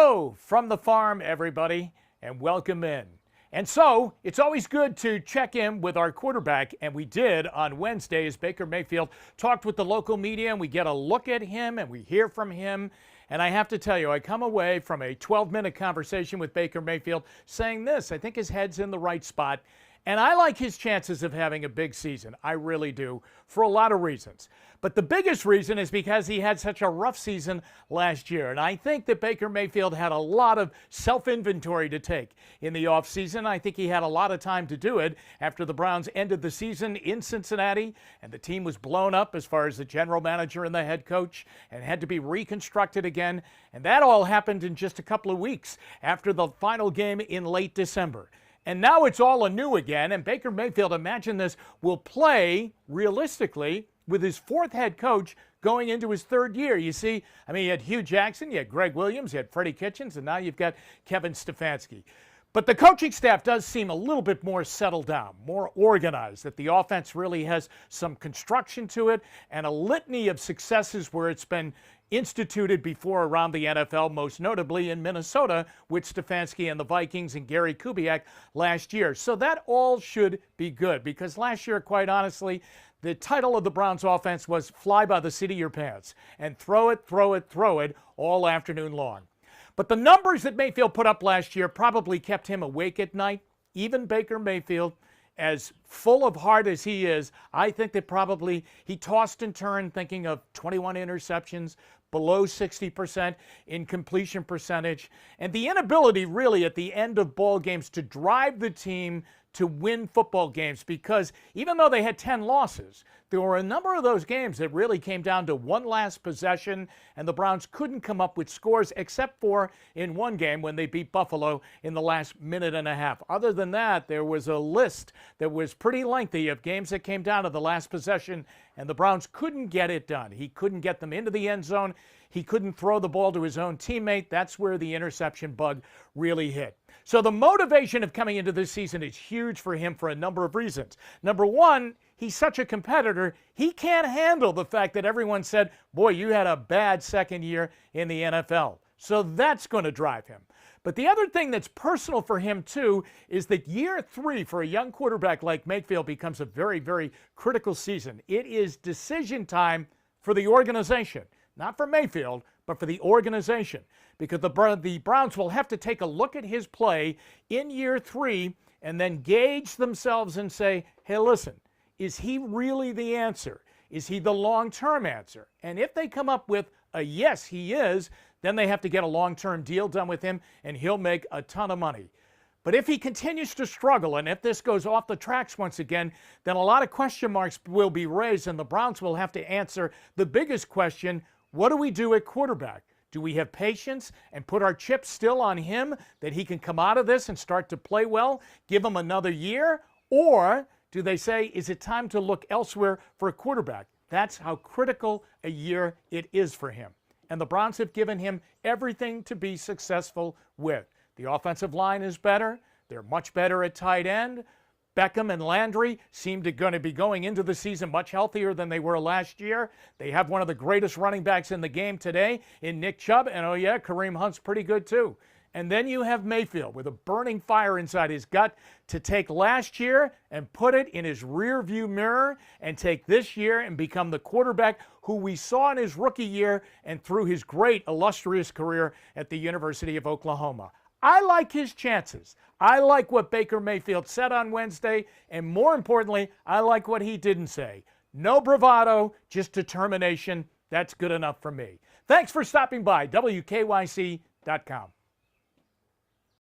Hello from the farm, everybody, and welcome in. And so, it's always good to check in with our quarterback, and we did on Wednesday as Baker Mayfield talked with the local media, and we get a look at him and we hear from him. And I have to tell you, I come away from a 12-minute conversation with Baker Mayfield saying this: I think his head's in the right spot, and I like his chances of having a big season. I really do, for a lot of reasons. But the biggest reason is because he had such a rough season last year. And I think that Baker Mayfield had a lot of self-inventory to take in the offseason. I think he had a lot of time to do it after the Browns ended the season in Cincinnati, and the team was blown up as far as the general manager and the head coach and had to be reconstructed again. And that all happened in just a couple of weeks after the final game in late December. And now it's all anew again, and Baker Mayfield, imagine this, will play, realistically, with his fourth head coach going into his third year. You see, you had Hugh Jackson, you had Greg Williams, you had Freddie Kitchens, and now you've got Kevin Stefanski. But the coaching staff does seem a little bit more settled down, more organized, that the offense really has some construction to it and a litany of successes where it's been instituted before around the NFL, most notably in Minnesota with Stefanski and the Vikings and Gary Kubiak last year. So that all should be good, because last year, quite honestly, the title of the Browns offense was fly by the seat of your pants and throw it all afternoon long. But the numbers that Mayfield put up last year probably kept him awake at night. Even Baker Mayfield, as full of heart as he is, I think that probably he tossed and turned thinking of 21 interceptions, below 60% in completion percentage, and the inability really at the end of ball games to drive the team to win football games, because even though they had 10 losses, there were a number of those games that really came down to one last possession, and the Browns couldn't come up with scores except for in one game when they beat Buffalo in the last minute and a half. Other than that, there was a list that was pretty lengthy of games that came down to the last possession, and the Browns couldn't get it done. He couldn't get them into the end zone. He couldn't throw the ball to his own teammate. That's where the interception bug really hit. So the motivation of coming into this season is huge for him for a number of reasons. Number one, he's such a competitor, he can't handle the fact that everyone said, boy, you had a bad second year in the NFL. So that's going to drive him. But the other thing that's personal for him, too, is that year three for a young quarterback like Mayfield becomes a very, very critical season. It is decision time for the organization. Not for Mayfield, but for the organization. Because the Browns will have to take a look at his play in year three and then gauge themselves and say, hey, listen, is he really the answer? Is he the long-term answer? And if they come up with a yes, he is, then they have to get a long-term deal done with him, and he'll make a ton of money. But if he continues to struggle, and if this goes off the tracks once again, then a lot of question marks will be raised, and the Browns will have to answer the biggest question: what do we do at quarterback? Do we have patience and put our chips still on him that he can come out of this and start to play well, give him another year? Or do they say, is it time to look elsewhere for a quarterback? That's how critical a year it is for him. And the Browns have given him everything to be successful with. The offensive line is better. They're much better at tight end. Beckham and Landry seem to going to be going into the season much healthier than they were last year. They have one of the greatest running backs in the game today in Nick Chubb. And, oh, yeah, Kareem Hunt's pretty good, too. And then you have Mayfield with a burning fire inside his gut to take last year and put it in his rearview mirror and take this year and become the quarterback who we saw in his rookie year and through his great, illustrious career at the University of Oklahoma. I like his chances. I like what Baker Mayfield said on Wednesday, and more importantly, I like what he didn't say. No bravado, just determination. That's good enough for me. Thanks for stopping by, WKYC.com.